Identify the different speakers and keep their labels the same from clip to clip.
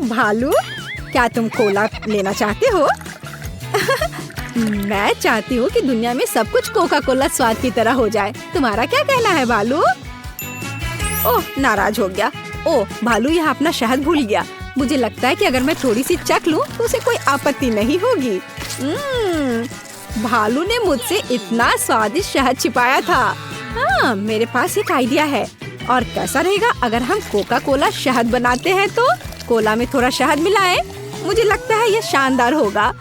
Speaker 1: भालू, क्या तुम कोला लेना चाहते हो? मैं चाहती हूँ कि दुनिया में सब कुछ कोका कोला स्वाद की तरह हो जाए। तुम्हारा क्या कहना है भालू? ओह, नाराज हो गया। ओह, भालू यहाँ अपना शहद भूल गया। मुझे लगता है कि अगर मैं थोड़ी सी चख लूँ तो उसे कोई आपत्ति नहीं होगी। भालू ने मुझसे इतना स्वादिष्ट शहद छिपाया था। हाँ, मेरे पास एक आइडिया है। और कैसा रहेगा अगर हम कोका कोला शहद बनाते हैं तो कोला में थोड़ा शहद मिलाएं? मुझे लगता है यह शानदार होगा।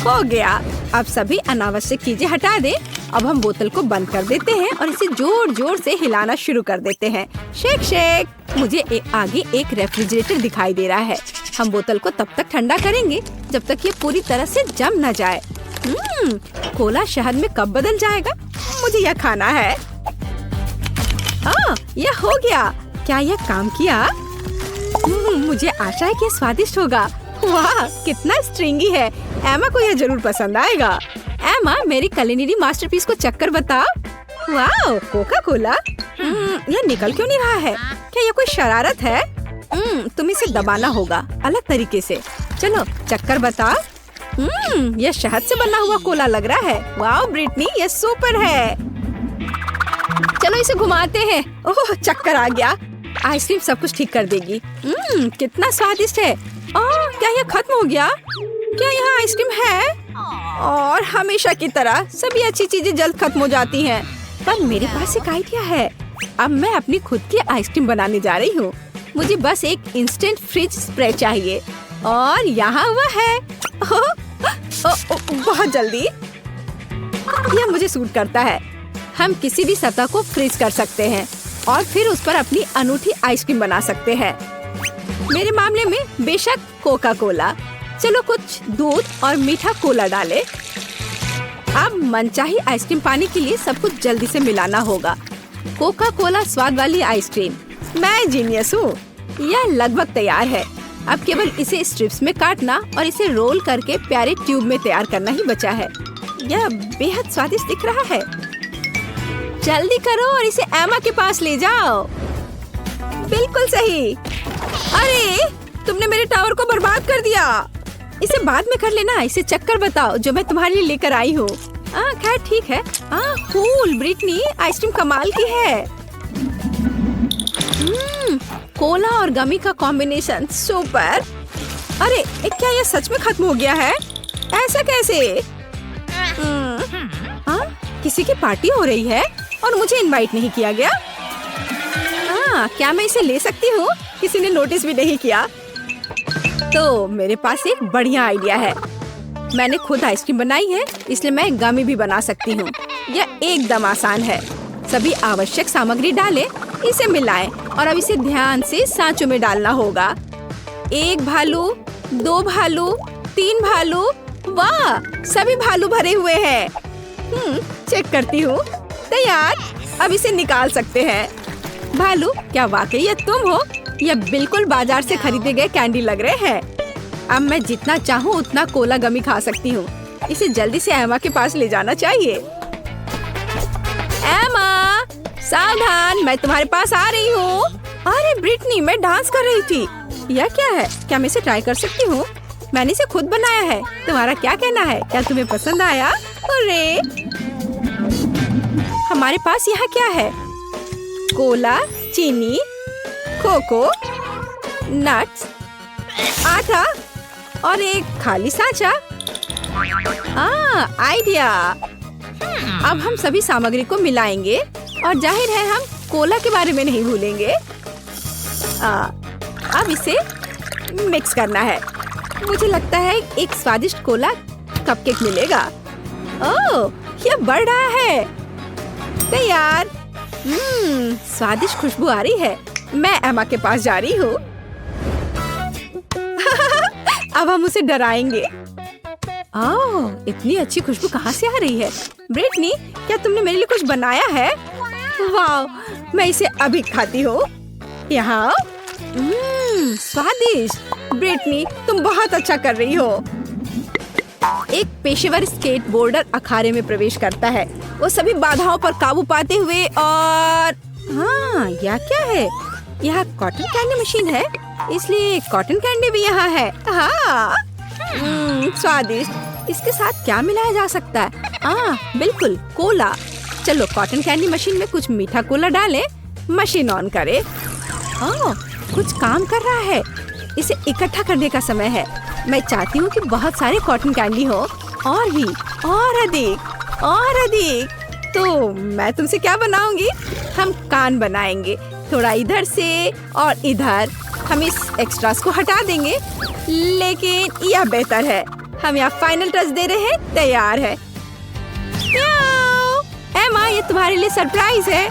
Speaker 1: हो गया। अब सभी अनावश्यक चीजें हटा दें। अब हम बोतल को बंद कर देते हैं और इसे जोर जोर से हिलाना शुरू कर देते हैं। Shake shake. मुझे आगे एक रेफ्रिजरेटर दिखाई दे रहा है। हम बोतल को तब तक ठंडा करेंगे जब तक ये पूरी तरह से जम न जाए। कोला शहद में कब बदल जाएगा? मुझे यह खाना है। यह हो गया। क्या यह काम किया? मुझे आशा है कि यह स्वादिष्ट होगा। वाह, कितना स्ट्रिंगी है। एमा को यह जरूर पसंद आएगा। एमा, मेरी कुलिनरी मास्टरपीस को चक्कर बताओ। वाह, कोका कोला। यह निकल क्यों नहीं रहा है? क्या यह कोई शरारत है? तुम इसे दबाना होगा अलग तरीके से। चलो चक्कर बताओ। यह शहद से बना हुआ कोला लग रहा है। वाह ब्रिटनी, यह सुपर है। चलो इसे घुमाते हैं। ओह, चक्कर आ गया। आइसक्रीम सब कुछ ठीक कर देगी। कितना स्वादिष्ट है। क्या यह खत्म हो गया? क्या यहाँ आइसक्रीम है? और हमेशा की तरह सभी अच्छी चीजें जल्द खत्म हो जाती हैं। पर मेरे पास एक आइडिया है। अब मैं अपनी खुद की आइसक्रीम बनाने जा रही हूँ। मुझे बस एक इंस्टेंट फ्रिज स्प्रे चाहिए और यहाँ वह है। बहुत जल्दी। यह मुझे सूट करता है। हम किसी भी सतह को फ्रीज कर सकते हैं और फिर उस पर अपनी अनूठी आइसक्रीम बना सकते हैं। मेरे मामले में बेशक कोका कोला। चलो कुछ दूध और मीठा कोला डालें। अब मनचाही आइसक्रीम पाने के लिए सब कुछ जल्दी से मिलाना होगा। कोका कोला स्वाद वाली आइसक्रीम। मैं जीनियस हूँ। यह लगभग तैयार है। अब केवल इसे स्ट्रिप्स में काटना और इसे रोल करके प्यारे ट्यूब में तैयार करना ही बचा है। यह बेहद स्वादिष्ट दिख रहा है। जल्दी करो और इसे एमा के पास ले जाओ। बिल्कुल सही। अरे, तुमने मेरे टावर को बर्बाद कर दिया। इसे बाद में कर लेना। इसे चक्कर बताओ जो मैं तुम्हारे लिए लेकर आई हूँ। खैर ठीक है। कूल ब्रिटनी, आइसक्रीम कमाल की है। कोला और गमी का कॉम्बिनेशन सुपर। अरे, क्या यह सच में खत्म हो गया है? ऐसा कैसे? किसी की पार्टी हो रही है और मुझे इनवाइट नहीं किया गया। क्या मैं इसे ले सकती हूँ? किसी ने नोटिस भी नहीं किया। तो मेरे पास एक बढ़िया आइडिया है। मैंने खुद आइसक्रीम बनाई है, इसलिए मैं गमी भी बना सकती हूँ। यह एकदम आसान है। सभी आवश्यक सामग्री डालें, इसे मिलाएं और अब इसे ध्यान से सांचों में डालना होगा। 1 भालू, 2 भालू, 3 भालू। वाह, सभी भालू भरे हुए हैं। चेक करती हूँ। तैयार। अब इसे निकाल सकते हैं। भालू, क्या वाकई ये तुम हो? यह बिल्कुल बाजार से खरीदे गए कैंडी लग रहे हैं। अब मैं जितना चाहूँ उतना कोला गमी खा सकती हूँ। इसे जल्दी से एमा के पास ले जाना चाहिए। एमा, सावधान, मैं तुम्हारे पास आ रही हूँ। अरे ब्रिटनी, मैं डांस कर रही थी। यह क्या है? क्या मैं इसे ट्राई कर सकती हूँ? मैंने इसे खुद बनाया है। तुम्हारा क्या कहना है? क्या तुम्हें पसंद आया? अरे, हमारे पास यहाँ क्या है? कोला, चीनी, कोको, नट्स, आटा और एक खाली सांचा। आइडिया। अब हम सभी सामग्री को मिलाएंगे और जाहिर है हम कोला के बारे में नहीं भूलेंगे। अब इसे मिक्स करना है। मुझे लगता है एक स्वादिष्ट कोला कपकेक मिलेगा। ओह, यह बढ़ रहा है। तैयार। स्वादिष्ट खुशबू आ रही है। मैं एमा के पास जा रही हूँ। अब हम उसे डराएंगे। इतनी अच्छी खुशबू कहाँ से आ रही है? ब्रिटनी, क्या तुमने मेरे लिए कुछ बनाया है? वाह, मैं इसे अभी खाती हूँ। यहाँ स्वादिष्ट। ब्रिटनी, तुम बहुत अच्छा कर रही हो। एक पेशेवर स्केटबोर्डर अखाड़े में प्रवेश करता है। वो सभी बाधाओं पर काबू पाते हुए और यह क्या है? यह कॉटन कैंडी मशीन है। इसलिए कॉटन कैंडी भी यहाँ है। हाँ, स्वादिष्ट। इसके साथ क्या मिलाया जा सकता है? बिल्कुल कोला। चलो कॉटन कैंडी मशीन में कुछ मीठा कोला डालें। मशीन ऑन करे। कुछ काम कर रहा है। इसे इकट्ठा करने का समय है। मैं चाहती हूँ कि बहुत सारे कॉटन कैंडी हो, और भी, और अधिक, और अधिक। तो मैं तुमसे क्या बनाऊंगी? हम कान बनाएंगे, थोड़ा इधर से और इधर। हम इस एक्स्ट्रास को हटा देंगे, लेकिन यह बेहतर है। हम यहाँ फाइनल टच दे रहे हैं। तैयार है। एमा, ये तुम्हारे लिए सरप्राइज है।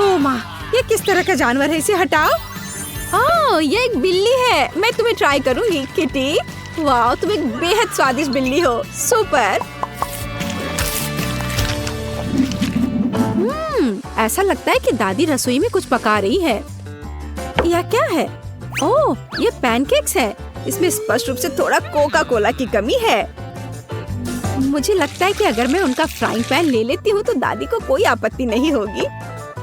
Speaker 1: ओह माँ, ये किस तरह का जानवर है? इसे हटाओ। ये एक बिल्ली है। मैं तुम्हें ट्राई करूंगी किटी। वाह, तुम एक बेहद स्वादिष्ट बिल्ली हो। सुपर। ऐसा लगता है कि दादी रसोई में कुछ पका रही है। यह क्या है? ओह, ये पैनकेक्स है। इसमें स्पष्ट रूप से थोड़ा कोका कोला की कमी है। मुझे लगता है कि अगर मैं उनका फ्राइंग पैन ले लेती हूँ तो दादी को कोई आपत्ति नहीं होगी।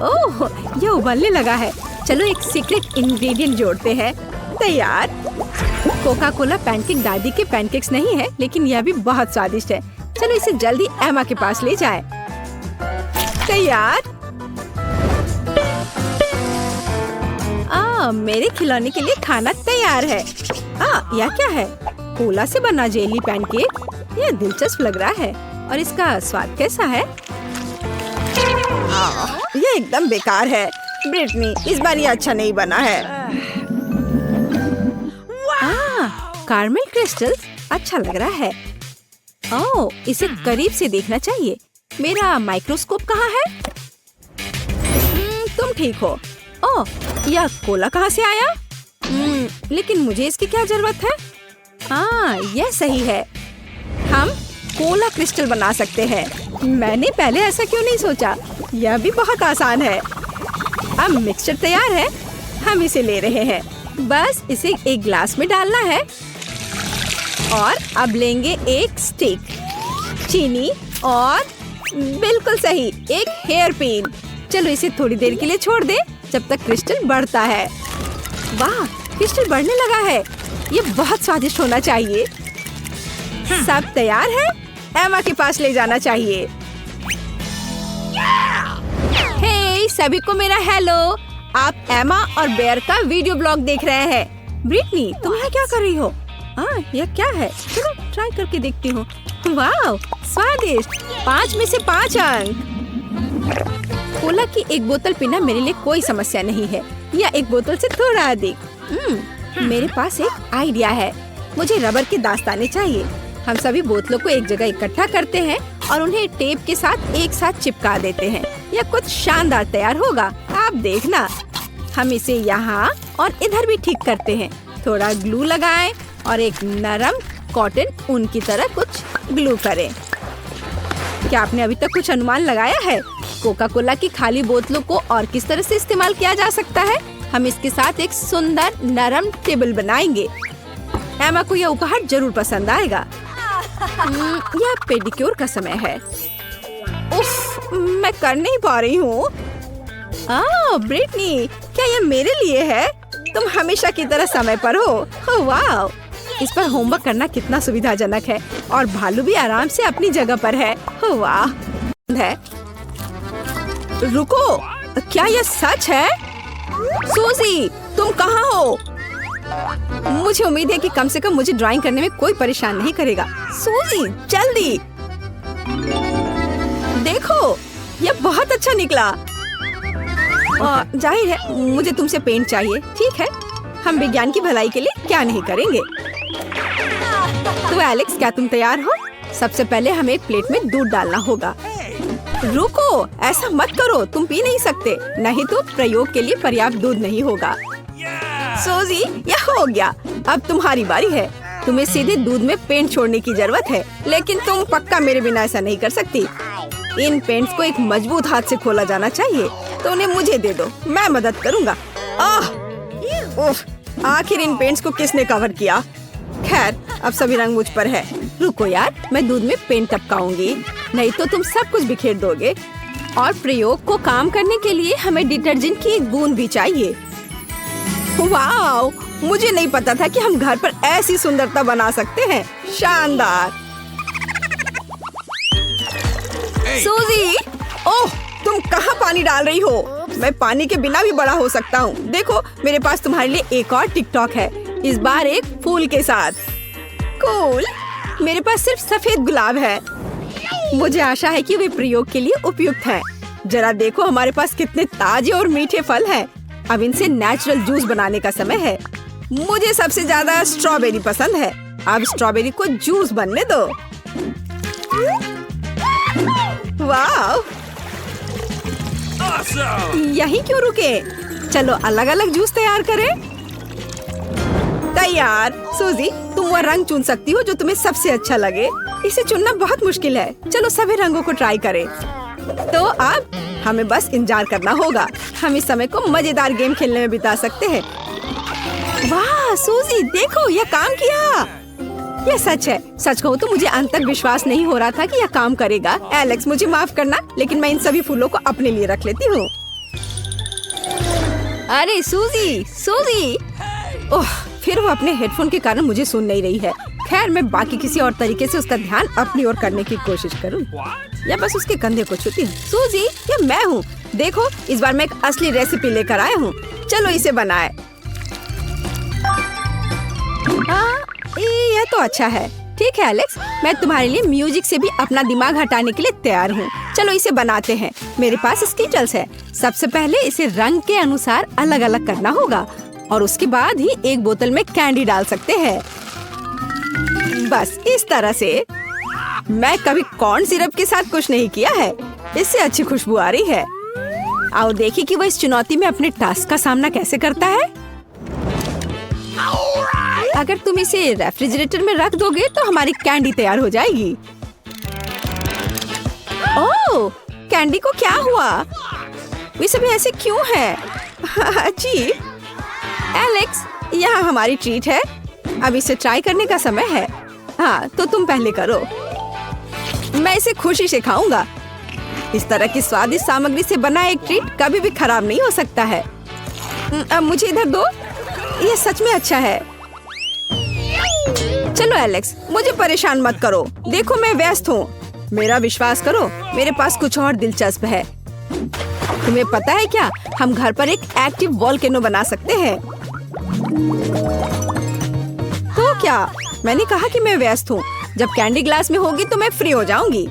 Speaker 1: ओह, ये उबलने लगा है। चलो एक सीक्रेट इंग्रेडिएंट जोड़ते हैं। तैयार। कोका कोला पैनकेक दादी के पैनकेक्स नहीं है, लेकिन यह भी बहुत स्वादिष्ट है। चलो इसे जल्दी एमा के पास ले जाएं। तैयार। मेरे खिलौने के लिए खाना तैयार है। यह क्या है? कोला से बना जेली पैनकेक। यह दिलचस्प लग रहा है। और इसका स्वाद कैसा है? यह एकदम बेकार है। ब्रिटनी, इस बार ये अच्छा नहीं बना है। कार्मेल क्रिस्टल्स अच्छा लग रहा है। इसे करीब से देखना चाहिए। मेरा माइक्रोस्कोप कहाँ है? तुम ठीक हो। यह कोला कहाँ से आया? लेकिन मुझे इसकी क्या जरूरत है? यह सही है। हम कोला क्रिस्टल बना सकते हैं। मैंने पहले ऐसा क्यों नहीं सोचा? यह भी बहुत आसान है। अब मिक्सचर तैयार है। हम इसे ले रहे हैं। बस इसे एक ग्लास में डालना है। और अब लेंगे एक स्टिक, चीनी और बिल्कुल सही एक हेयर पिन। चलो इसे थोड़ी देर के लिए छोड़ दे जब तक क्रिस्टल बढ़ता है। वाह, क्रिस्टल बढ़ने लगा है। ये बहुत स्वादिष्ट होना चाहिए। सब तैयार है। एमा के पास ले जाना चाहिए। हे सभी को मेरा हेलो। आप एमा और बेयर का वीडियो ब्लॉग देख रहे हैं। ब्रिटनी, तुम यहाँ क्या कर रही हो? यह क्या है? चलो ट्राई करके देखती हूँ। वाह, स्वादिष्ट। 5 में से 5 अंक। कोला की एक बोतल पीना मेरे लिए कोई समस्या नहीं है, या एक बोतल से थोड़ा अधिक। मेरे पास एक आइडिया है। मुझे रबर के दास्ताने चाहिए। हम सभी बोतलों को एक जगह इकट्ठा करते हैं और उन्हें टेप के साथ एक साथ चिपका देते हैं। यह कुछ शानदार तैयार होगा। आप देखना। हम इसे यहाँ और इधर भी ठीक करते हैं। थोड़ा ग्लू लगाएं और एक नरम कॉटन ऊन की तरह कुछ ग्लू करें। क्या आपने अभी तक कुछ अनुमान लगाया है? कोका कोला की खाली बोतलों को और किस तरह से इस्तेमाल किया जा सकता है? हम इसके साथ एक सुंदर नरम टेबल बनाएंगे। एमा को यह उपहार जरूर पसंद आएगा। यह पेडिक्योर का समय है। उफ, मैं कर नहीं पा रही हूँ। ब्रिटनी, क्या यह मेरे लिए है? तुम हमेशा की तरह समय पर हो। वाह, इस पर होमवर्क करना कितना सुविधाजनक है। और भालू भी आराम से अपनी जगह पर है। वाह है। रुको, क्या यह सच है? सूजी, तुम कहाँ हो? मुझे उम्मीद है कि कम से कम मुझे ड्राइंग करने में कोई परेशान नहीं करेगा। सूजी, जल्दी देखो, यह बहुत अच्छा निकला। जाहिर है मुझे तुमसे पेंट चाहिए। ठीक है, हम विज्ञान की भलाई के लिए क्या नहीं करेंगे। तो एलेक्स, क्या तुम तैयार हो? सबसे पहले हमें एक प्लेट में दूध डालना होगा। रुको, ऐसा मत करो। तुम पी नहीं सकते, नहीं तो प्रयोग के लिए पर्याप्त दूध नहीं होगा। सूजी, यह हो गया। अब तुम्हारी बारी है। तुम्हें सीधे दूध में पेंट छोड़ने की जरूरत है, लेकिन तुम पक्का मेरे बिना ऐसा नहीं कर सकती। इन पेंट्स को एक मजबूत हाथ से खोला जाना चाहिए, तो उन्हें मुझे दे दो, मैं मदद करूँगा। आखिर इन पेंट्स को किसने कवर किया? खैर, अब सभी रंग मुझ पर है। रुको यार, मैं दूध में पेंट टपकाऊंगी, नहीं तो तुम सब कुछ बिखेर दोगे। और प्रयोग को काम करने के लिए हमें डिटर्जेंट की एक बूंद भी चाहिए। वाओ, मुझे नहीं पता था कि हम घर पर ऐसी सुंदरता बना सकते हैं। शानदार। सूजी, ओह, तुम कहाँ पानी डाल रही हो? मैं पानी के बिना भी बड़ा हो सकता हूँ। देखो, मेरे पास तुम्हारे लिए एक और टिकटॉक है, इस बार एक फूल के साथ। कूल। मेरे पास सिर्फ सफेद गुलाब है। मुझे आशा है कि वे प्रयोग के लिए उपयुक्त हैं। जरा देखो, हमारे पास कितने ताजे और मीठे फल हैं। अब इनसे नेचुरल जूस बनाने का समय है। मुझे सबसे ज्यादा स्ट्रॉबेरी पसंद है। अब स्ट्रॉबेरी को जूस बनने दो। वाह, यहीं क्यों रुके? चलो अलग अलग जूस तैयार करें। तैयार। सूजी, तुम वह रंग चुन सकती हो जो तुम्हें सबसे अच्छा लगे। इसे चुनना बहुत मुश्किल है। चलो सभी रंगों को ट्राई करें। तो अब हमें बस इंतजार करना होगा। हम इस समय को मजेदार गेम खेलने में बिता सकते हैं। वाह सूजी, देखो, यह काम किया। यह सच है। सच कहूँ तो मुझे अंत तक विश्वास नहीं हो रहा था कि यह काम करेगा। एलेक्स, मुझे माफ करना, लेकिन मैं इन सभी फूलों को अपने लिए रख लेती हूँ। अरे सूजी, सूजी। ओह, फिर वो अपने हेडफोन के कारण मुझे सुन नहीं रही है। खैर, मैं बाकी किसी और तरीके से उसका ध्यान अपनी ओर करने की कोशिश करूं, या बस उसके कंधे को छूती हूँ। सूजी, ये मैं हूँ। देखो, इस बार मैं एक असली रेसिपी लेकर आया हूँ। चलो इसे बनाए। यह तो अच्छा है। ठीक है एलेक्स, मैं तुम्हारे लिए म्यूजिक से भी अपना दिमाग हटाने के लिए तैयार हूँ। चलो इसे बनाते हैं। मेरे पास स्कीटल्स है। सबसे पहले इसे रंग के अनुसार अलग अलग करना होगा और उसके बाद ही एक बोतल में कैंडी डाल सकते हैं। बस इस तरह से। मैं कभी कॉर्न सिरप के साथ कुछ नहीं किया है। इससे अच्छी खुशबू आ रही है। आओ देखिए कि वह इस चुनौती में अपने टास्क का सामना कैसे करता है। अगर तुम इसे रेफ्रिजरेटर में रख दोगे तो हमारी कैंडी तैयार हो जाएगी। ओह, कैंडी को क्या हुआ? वे सभी ऐसे क्यों हैं? अजीब। एलेक्स, यहाँ हमारी ट्रीट है। अब इसे ट्राई करने का समय है। हाँ, तो तुम पहले करो। मैं इसे खुशी से खाऊंगा। इस तरह की स्वादिष्ट सामग्री से बना एक ट्रीट कभी भी खराब नहीं हो सकता है। अब मुझे इधर दो। ये सच में अच्छा है। चलो एलेक्स, मुझे परेशान मत करो। देखो, मैं व्यस्त हूँ। मेरा विश्वास करो, मेरे पास कुछ और दिलचस्प है। तुम्हें पता है क्या, हम घर पर एक एक्टिव वोल्केनो बना सकते हैं। तो क्या? मैंने कहा कि मैं व्यस्त हूँ। जब कैंडी ग्लास में होगी तो मैं फ्री हो जाऊंगी।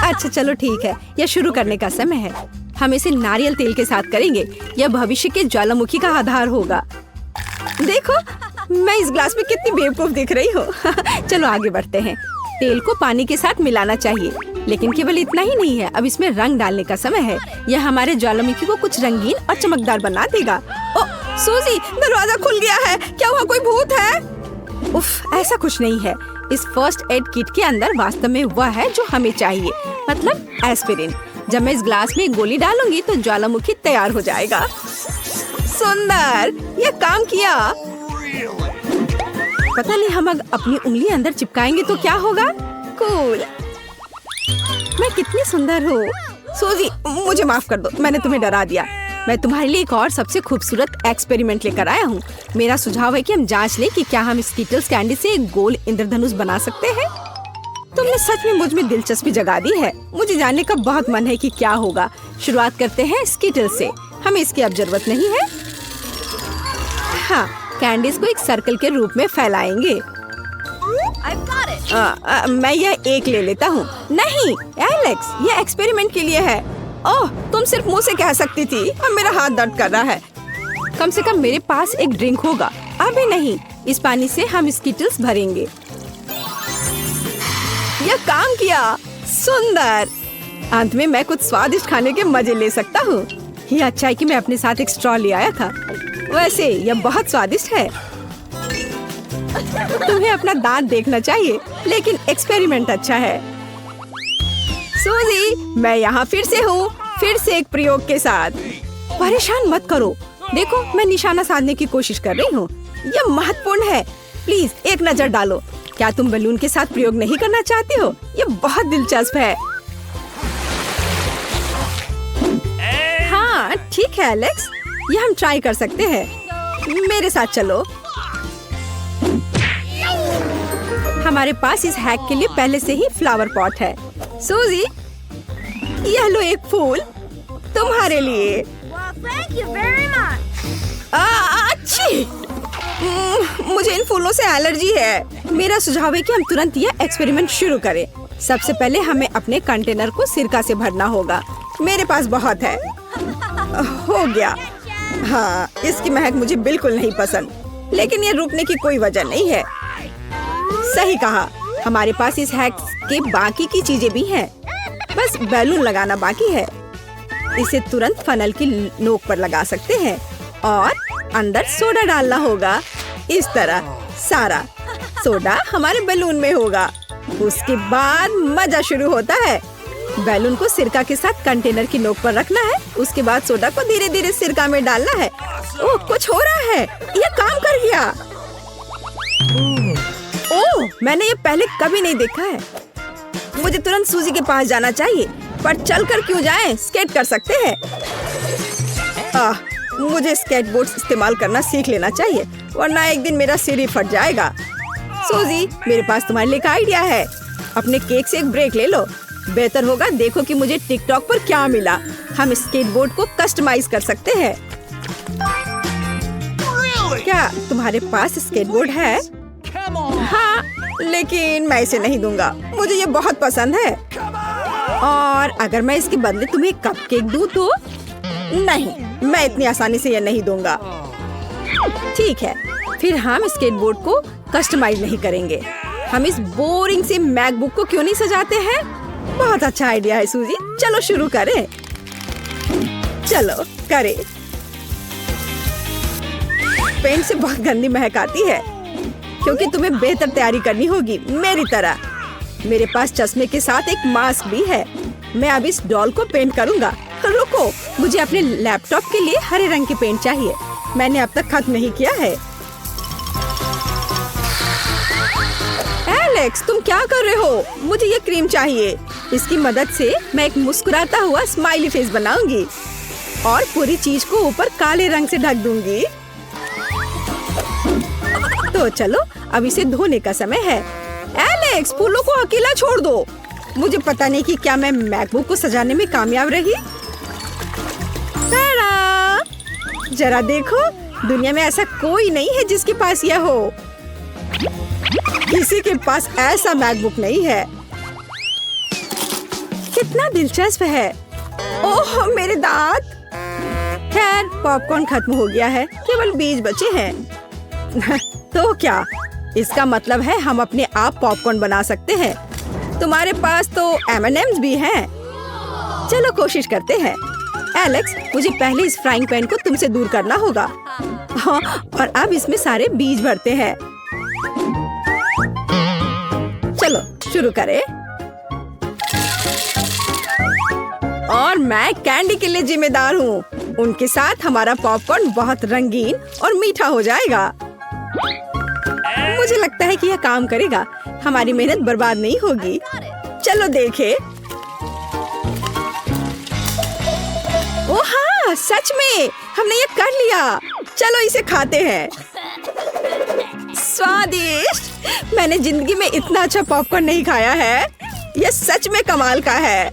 Speaker 1: अच्छा चलो ठीक है, यह शुरू करने का समय है। हम इसे नारियल तेल के साथ करेंगे। यह भविष्य के ज्वालामुखी का आधार होगा। देखो, मैं इस ग्लास में कितनी बेवकूफ दिख रही हूँ। चलो आगे बढ़ते हैं। तेल को पानी के साथ मिलाना चाहिए, लेकिन केवल इतना ही नहीं है। अब इसमें रंग डालने का समय है। यह हमारे ज्वालामुखी को कुछ रंगीन और चमकदार बना देगा। ओह सूजी, दरवाजा खुल गया है। क्या वहाँ कोई भूत है? उफ, ऐसा कुछ नहीं है। इस फर्स्ट एड किट के अंदर वास्तव में वह है जो हमें चाहिए, मतलब एस्पिरिन। जब मैं इस ग्लास में गोली डालूंगी तो ज्वालामुखी तैयार हो जाएगा। सुंदर, यह काम किया। पता नहीं, हम अपनी उंगली अंदर चिपकाएंगे तो क्या होगा। कूल। मैं कितनी सुंदर हूँ। सूजी, मुझे माफ कर दो, मैंने तुम्हें डरा दिया। मैं तुम्हारे लिए एक और सबसे खूबसूरत एक्सपेरिमेंट लेकर आया हूँ। मेरा सुझाव है कि हम जांच लें कि क्या हम स्कीटल्स कैंडी से एक गोल इंद्रधनुष बना सकते हैं। तुमने सच में मुझ में दिलचस्पी जगा दी है। मुझे जानने का बहुत मन है कि क्या होगा। शुरुआत करते हैं स्कीटल्स से। हमें इसकी अब जरूरत नहीं है। हाँ, कैंडीज को एक सर्कल के रूप में फैलाएंगे। मैं यह एक ले लेता हूँ। नहीं एलेक्स, यह एक्सपेरिमेंट के लिए है। ओह, तुम सिर्फ मुंह से कह सकती थी। अब मेरा हाथ दर्द कर रहा है। कम से कम मेरे पास एक ड्रिंक होगा। अभी नहीं, इस पानी से हम स्कीटल्स भरेंगे। यह काम किया। सुंदर। अंत में मैं कुछ स्वादिष्ट खाने के मजे ले सकता हूँ। यह अच्छा है कि मैं अपने साथ एक स्ट्रॉ ले आया था। वैसे यह बहुत स्वादिष्ट है। तुम्हें अपना दांत देखना चाहिए, लेकिन एक्सपेरिमेंट अच्छा है। सूजी, मैं यहाँ फिर से हूँ, फिर से एक प्रयोग के साथ। परेशान मत करो। देखो, मैं निशाना साधने की कोशिश कर रही हूँ। यह महत्वपूर्ण है। प्लीज एक नजर डालो। क्या तुम बलून के साथ प्रयोग नहीं करना चाहती हो? यह बहुत दिलचस्प है। हाँ ठीक है एलेक्स, यह हम ट्राई कर सकते हैं। मेरे साथ चलो। हमारे पास इस हैक के लिए पहले से ही फ्लावर पॉट है। सूजी, यह लो एक फूल तुम्हारे लिए। अच्छी। मुझे इन फूलों से एलर्जी है। मेरा सुझाव है कि हम तुरंत यह एक्सपेरिमेंट शुरू करें। सबसे पहले हमें अपने कंटेनर को सिरका से भरना होगा। मेरे पास बहुत है। हो गया। हाँ, इसकी महक मुझे बिल्कुल नहीं पसंद, लेकिन ये रुकने की कोई वजह नहीं है। सही कहा। हमारे पास इस हैक के बाकी की चीजें भी हैं। बस बैलून लगाना बाकी है। इसे तुरंत फनल की नोक पर लगा सकते हैं और अंदर सोडा डालना होगा। इस तरह सारा सोडा हमारे बैलून में होगा। उसके बाद मजा शुरू होता है। बैलून को सिरका के साथ कंटेनर की नोक पर रखना है। उसके बाद सोडा को धीरे धीरे सिरका में डालना है। ओह, कुछ हो रहा है। यह काम कर गया। ओह, मैंने ये पहले कभी नहीं देखा है। मुझे तुरंत सूजी के पास जाना चाहिए, पर चलकर क्यों जाएं? स्केट कर सकते हैं। मुझे स्केटबोर्ड इस्तेमाल करना सीख लेना चाहिए, वरना एक दिन मेरा सिर ही फट जाएगा। सूजी, मेरे पास तुम्हारे लिए एक आइडिया है। अपने केक से एक ब्रेक ले लो। बेहतर होगा देखो कि मुझे टिकटॉक पर क्या मिला। हम स्केटबोर्ड को कस्टमाइज कर सकते हैं। क्या तुम्हारे पास स्केटबोर्ड है? हाँ, लेकिन मैं इसे नहीं दूंगा। मुझे ये बहुत पसंद है। और अगर मैं इसके बदले तुम्हें कपकेक दूं तो? नहीं, मैं इतनी आसानी से ये नहीं दूंगा। ठीक है, फिर हम स्केटबोर्ड को कस्टमाइज नहीं करेंगे। हम इस बोरिंग से मैकबुक को क्यों नहीं सजाते हैं? बहुत अच्छा आइडिया है सूजी। चलो शुरू करें। चलो करें। पेंट से बहुत गंदी महक आती है, क्योंकि तुम्हें बेहतर तैयारी करनी होगी मेरी तरह। मेरे पास चश्मे के साथ एक मास्क भी है। मैं अब इस डॉल को पेंट करूंगा। रुको, मुझे अपने लैपटॉप के लिए हरे रंग के पेंट चाहिए। मैंने अब तक खत्म नहीं किया है। एलेक्स, तुम क्या कर रहे हो? मुझे ये क्रीम चाहिए। इसकी मदद से मैं एक मुस्कुराता हुआ स्माइली फेस बनाऊंगी और पूरी चीज को ऊपर काले रंग से ढक दूंगी। तो चलो, अब इसे धोने का समय है। एलेक्स, फूलों को अकेला छोड़ दो। मुझे पता नहीं कि क्या मैं मैकबुक को सजाने में कामयाब रही। जरा देखो, दुनिया में ऐसा कोई नहीं है जिसके पास यह हो। किसी के पास ऐसा मैकबुक नहीं है। कितना दिलचस्प है। ओह, मेरे दांत। खैर, पॉपकॉर्न खत्म हो गया है, केवल बीज बचे हैं। तो क्या इसका मतलब है हम अपने आप पॉपकॉर्न बना सकते हैं? तुम्हारे पास तो M&M's भी हैं। चलो कोशिश करते हैं। एलेक्स, मुझे पहले इस फ्राइंग पैन को तुमसे दूर करना होगा। हाँ, और अब इसमें सारे बीज भरते हैं। चलो शुरू करें। और मैं कैंडी के लिए जिम्मेदार हूँ। उनके साथ हमारा पॉपकॉर्न बहुत रंगीन और मीठा हो जाएगा। मुझे लगता है कि यह काम करेगा। हमारी मेहनत बर्बाद नहीं होगी। चलो देखें। ओह हाँ, सच में हमने ये कर लिया। चलो इसे खाते हैं। स्वादिष्ट। मैंने जिंदगी में इतना अच्छा पॉपकॉर्न नहीं खाया है। यह सच में कमाल का है।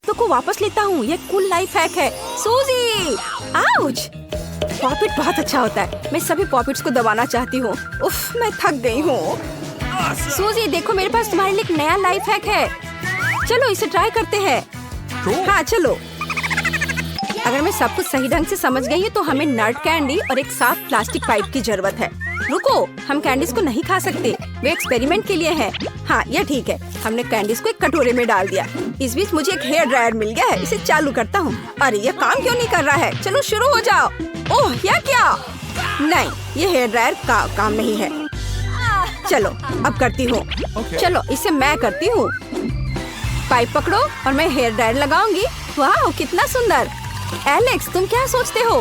Speaker 1: तो को वापस लेता हूँ। यह कूल लाइफ हैक है। सूजी, आउच। पॉपिट बहुत अच्छा होता है। मैं सभी पॉपिट्स को दबाना चाहती हूँ। उफ, मैं थक गई हूँ। सूजी, देखो मेरे पास तुम्हारे लिए एक नया लाइफ हैक है। चलो इसे ट्राई करते हैं। हाँ चलो। अगर मैं सब कुछ सही ढंग से समझ गई हूँ तो हमें नट कैंडी और एक साफ प्लास्टिक पाइप की जरूरत है। रुको, हम कैंडीज को नहीं खा सकते। वे एक्सपेरिमेंट के लिए है। हाँ, यह ठीक है। हमने कैंडीज को एक कटोरे में डाल दिया। इस बीच मुझे एक हेयर ड्रायर मिल गया है। इसे चालू करता हूँ। अरे यह काम क्यों नहीं कर रहा है? चलो शुरू हो जाओ। ओह, यह क्या? नहीं, ये हेयर ड्रायर का काम नहीं है। चलो अब करती हूँ। चलो इसे मैं करती हूँ। पाइप पकड़ो और मैं हेयर ड्रायर लगाऊंगी। वाह, कितना सुंदर। एलेक्स, तुम क्या सोचते हो?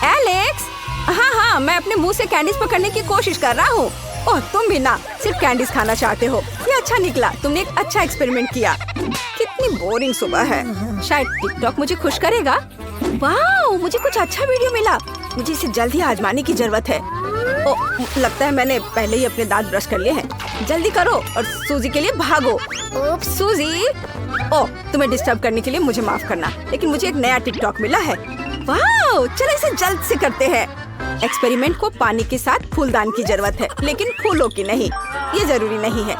Speaker 1: एलेक्स, हाँ, मैं अपने मुंह से कैंडीज पकड़ने की कोशिश कर रहा हूँ। ओह, तुम भी ना सिर्फ कैंडीज खाना चाहते हो। ये अच्छा निकला। तुमने एक अच्छा एक्सपेरिमेंट किया। कितनी बोरिंग सुबह है। शायद टिकटॉक मुझे खुश करेगा। वाह, मुझे कुछ अच्छा वीडियो मिला। मुझे इसे जल्दी आजमाने की जरूरत है। ओ, लगता है मैंने पहले ही अपने दांत ब्रश कर लिए हैं। जल्दी करो और सूजी के लिए भागो। ओप्स, सूजी। ओ, तुम्हें डिस्टर्ब करने के लिए मुझे माफ करना, लेकिन मुझे एक नया टिकटॉक मिला है। वाह, चलो इसे जल्द से करते हैं। एक्सपेरिमेंट को पानी के साथ फूलदान की जरूरत है, लेकिन फूलों की नहीं। ये जरूरी नहीं है,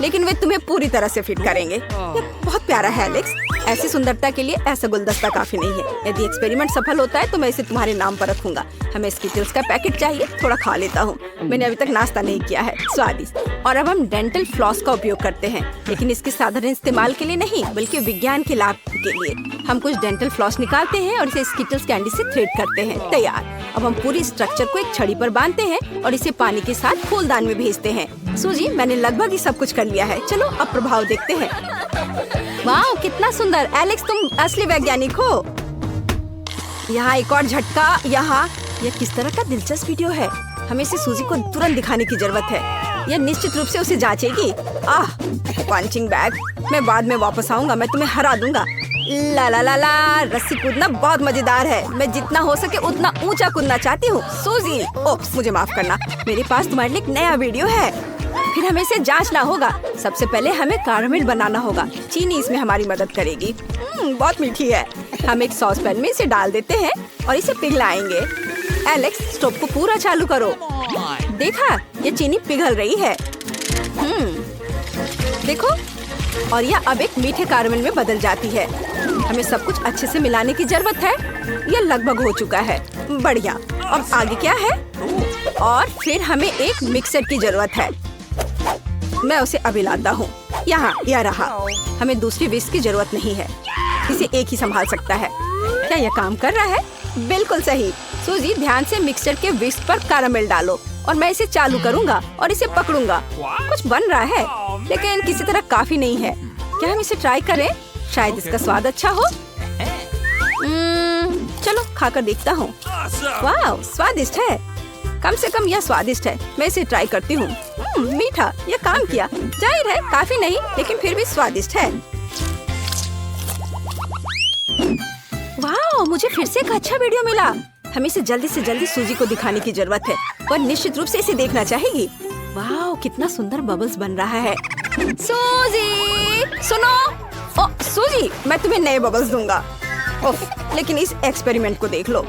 Speaker 1: लेकिन वे तुम्हें पूरी तरह से फिट करेंगे। ये बहुत प्यारा है एलेक्स। ऐसी सुंदरता के लिए ऐसा गुलदस्ता काफी नहीं है। यदि एक्सपेरिमेंट सफल होता है तो मैं इसे तुम्हारे नाम पर रखूंगा। हमें स्किटल्स का पैकेट चाहिए, थोड़ा खा लेता हूँ। मैंने अभी तक नाश्ता नहीं किया है। स्वादिष्ट। और अब हम डेंटल फ्लॉस का उपयोग करते हैं, लेकिन इसके साधारण इस्तेमाल के लिए नहीं, बल्कि विज्ञान के लाभ के लिए। हम कुछ डेंटल फ्लॉस निकालते हैं और इसे स्किटल्स कैंडी से थ्रेड करते हैं। तैयार। अब हम पूरी स्ट्रक्चर को एक छड़ी पर बांधते हैं और इसे पानी के साथ फूलदान में भेजते हैं। सूजी, मैंने लगभग ही सब कुछ कर लिया है। चलो अब प्रभाव देखते हैं। वाह, कितना सुंदर। एलेक्स, तुम असली वैज्ञानिक हो। यहाँ एक और झटका। यहाँ यह किस तरह का दिलचस्प वीडियो है। हमें इसे सूजी को तुरंत दिखाने की जरूरत है। यह निश्चित रूप से उसे जांचेगी। Punching bag. मैं बाद में वापस आऊंगा, मैं तुम्हें हरा दूंगा। ला ला ला ला, रस्सी कूदना बहुत मजेदार है। मैं जितना हो सके उतना ऊंचा कूदना चाहती हूँ। सूजी, ओह मुझे माफ करना, मेरे पास तुम्हारे लिए एक नया वीडियो है। फिर हमें इसे जांचना होगा। सबसे पहले हमें कैरामेल बनाना होगा। चीनी इसमें हमारी मदद करेगी। बहुत मीठी है। हम एक सॉस पैन में इसे डाल देते हैं और इसे पिघलाएंगे। एलेक्स, स्टोव को पूरा चालू करो। देखा, ये चीनी पिघल रही है। देखो, और यह अब एक मीठे कैरामेल में बदल जाती है। हमें सब कुछ अच्छे से मिलाने की जरूरत है। यह लगभग हो चुका है। बढ़िया। अब आगे क्या है? और फिर हमें एक मिक्सर की जरूरत है। मैं उसे अभी लाता हूँ। यहाँ, यह रहा। हमें दूसरी विस्क की जरूरत नहीं है, इसे एक ही संभाल सकता है। क्या यह काम कर रहा है? बिल्कुल सही। सूजी, ध्यान से मिक्सचर के विस्क पर कैरामेल डालो और मैं इसे चालू करूँगा और इसे पकड़ूंगा। कुछ बन रहा है, लेकिन किसी तरह काफी नहीं है। क्या हम इसे ट्राई करें? शायद इसका स्वाद अच्छा हो। चलो खाकर देखता हूँ। वाह, स्वादिष्ट है। कम से कम यह स्वादिष्ट है। मैं इसे ट्राई करती हूँ। मीठा, यह काम किया। जाहिर है काफी नहीं, लेकिन फिर भी स्वादिष्ट है। वाह, मुझे फिर से एक अच्छा वीडियो मिला। हमें इसे जल्दी से जल्दी सूजी को दिखाने की जरूरत है, पर निश्चित रूप से इसे देखना चाहेगी। वाह, कितना सुंदर बबल्स बन रहा है। सूजी, सुनो। ओ सूजी, मैं तुम्हें नए बबल्स दूंगा। लेकिन इस एक्सपेरिमेंट को देख लो।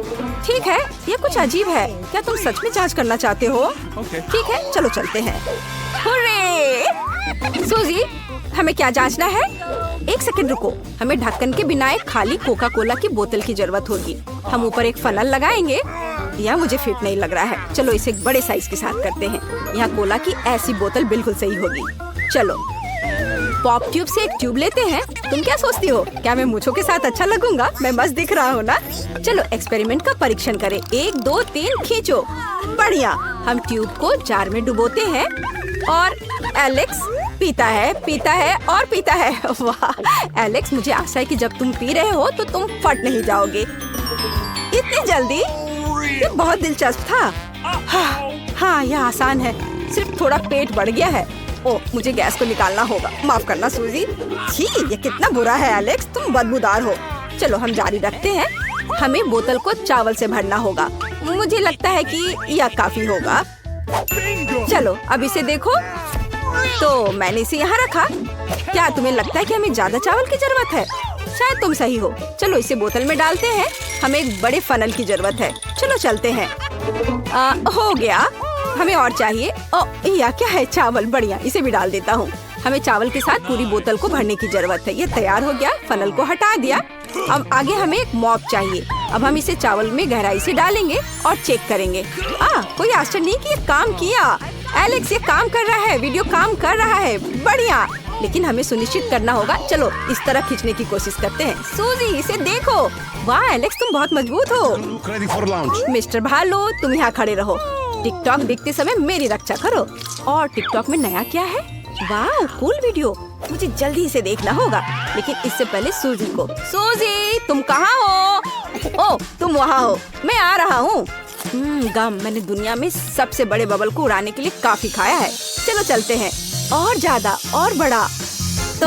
Speaker 1: ठीक है, ये कुछ अजीब है। क्या तुम सच में जांच करना चाहते हो? ठीक है, चलो चलते हैं। हुर्रे! सूजी, हमें क्या जांचना है? एक सेकंड रुको। हमें ढक्कन के बिना एक खाली कोका कोला की बोतल की जरूरत होगी। हम ऊपर एक फनल लगाएंगे। यह मुझे फिट नहीं लग रहा है। चलो इसे एक बड़े साइज के साथ करते हैं। यहाँ कोला की ऐसी बोतल बिल्कुल सही होगी। चलो पॉप ट्यूब से एक ट्यूब लेते हैं। तुम क्या सोचती हो? क्या मैं मूंछों के साथ अच्छा लगूंगा? मैं मस्त दिख रहा हूँ ना? चलो एक्सपेरिमेंट का परीक्षण करें। 1 2 3 खींचो। बढ़िया। हम ट्यूब को जार में डुबोते हैं और एलेक्स पीता है और पीता है। वाह एलेक्स, मुझे आशा है कि जब तुम पी रहे हो तो तुम फट नहीं जाओगे। इतनी जल्दी? ये बहुत दिलचस्प था। हाँ, यह आसान है। सिर्फ थोड़ा पेट बढ़ गया है। ओह, मुझे गैस को निकालना होगा। माफ करना सूजी। छी, ये कितना बुरा है एलेक्स, तुम बदबूदार हो। चलो हम जारी रखते हैं। हमें बोतल को चावल से भरना होगा। मुझे लगता है कि यह काफी होगा। चलो अब इसे देखो। तो मैंने इसे यहाँ रखा। क्या तुम्हें लगता है कि हमें ज्यादा चावल की जरूरत है? शायद तुम सही हो। चलो इसे बोतल में डालते हैं। हमें एक बड़े फनल की जरूरत है। चलो चलते हैं। हो गया। हमें और चाहिए। यह क्या है? चावल। बढ़िया, इसे भी डाल देता हूँ। हमें चावल के साथ पूरी बोतल को भरने की जरूरत है। ये तैयार हो गया। फनल को हटा दिया। अब आगे हमें एक मॉप चाहिए। अब हम इसे चावल में गहराई से डालेंगे और चेक करेंगे। कोई आश्चर्य नहीं कि ये काम किया। एलेक्स, ये काम कर रहा है। वीडियो काम कर रहा है। बढ़िया, लेकिन हमें सुनिश्चित करना होगा। चलो इस तरह खींचने की कोशिश करते हैं। सूजी, इसे देखो। वाह एलेक्स, तुम बहुत मजबूत हो। मिस्टर भालू, तुम यहाँ खड़े रहो। टिकटॉक देखते समय मेरी रक्षा करो। और टिकटॉक में नया क्या है? वाह, कूल वीडियो। मुझे जल्दी इसे देखना होगा, लेकिन इससे पहले सूजी को। सूजी, तुम कहाँ हो? ओह, तुम वहाँ हो। मैं आ रहा हूँ। गम, मैंने दुनिया में सबसे बड़े बबल को उड़ाने के लिए काफी खाया है। चलो चलते हैं। और ज्यादा और बड़ा। तो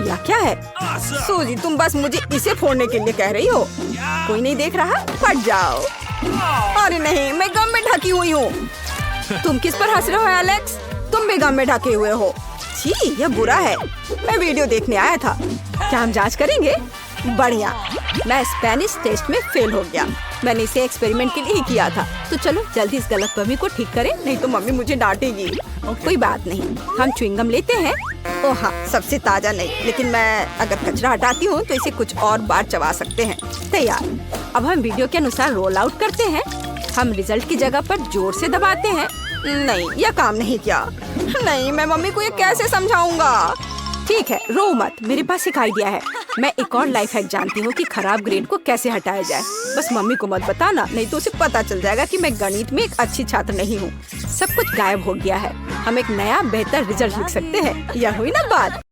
Speaker 1: यह क्या है? सूजी, तुम बस मुझे इसे फोड़ने के लिए कह रही हो। कोई नहीं देख रहा, फट जाओ। अरे नहीं, मैं गम में ढकी हुई हूँ। तुम किस पर हंस रहे हो एलेक्स? तुम भी गम में ढके हुए हो। छी, यह बुरा है। मैं वीडियो देखने आया था। क्या हम जांच करेंगे? बढ़िया। मैं स्पेनिश टेस्ट में फेल हो गया। मैंने इसे एक्सपेरिमेंट के लिए ही किया था। तो चलो जल्दी इस गलतफहमी को ठीक करें, नहीं तो मम्मी मुझे डांटेगी। कोई बात नहीं, हम च्युइंगम लेते हैं। ओह हाँ, सबसे ताजा नहीं, लेकिन मैं अगर कचरा हटाती हूँ तो इसे कुछ और बार चबा सकते हैं। तैयार। अब हम वीडियो के अनुसार रोल आउट करते हैं। हम रिजल्ट की जगह पर जोर से दबाते हैं। नहीं, यह काम नहीं किया। नहीं, मैं मम्मी को ये कैसे समझाऊंगा? ठीक है, रो मत, मेरे पास एक आइडिया है। मैं एक और लाइफ हैक जानती हूँ कि खराब ग्रेड को कैसे हटाया जाए। बस मम्मी को मत बताना, नहीं तो उसे पता चल जाएगा कि मैं गणित में एक अच्छी छात्र नहीं हूँ। सब कुछ गायब हो गया है। हम एक नया बेहतर रिजल्ट लिख सकते हैं। यह हुई ना बात।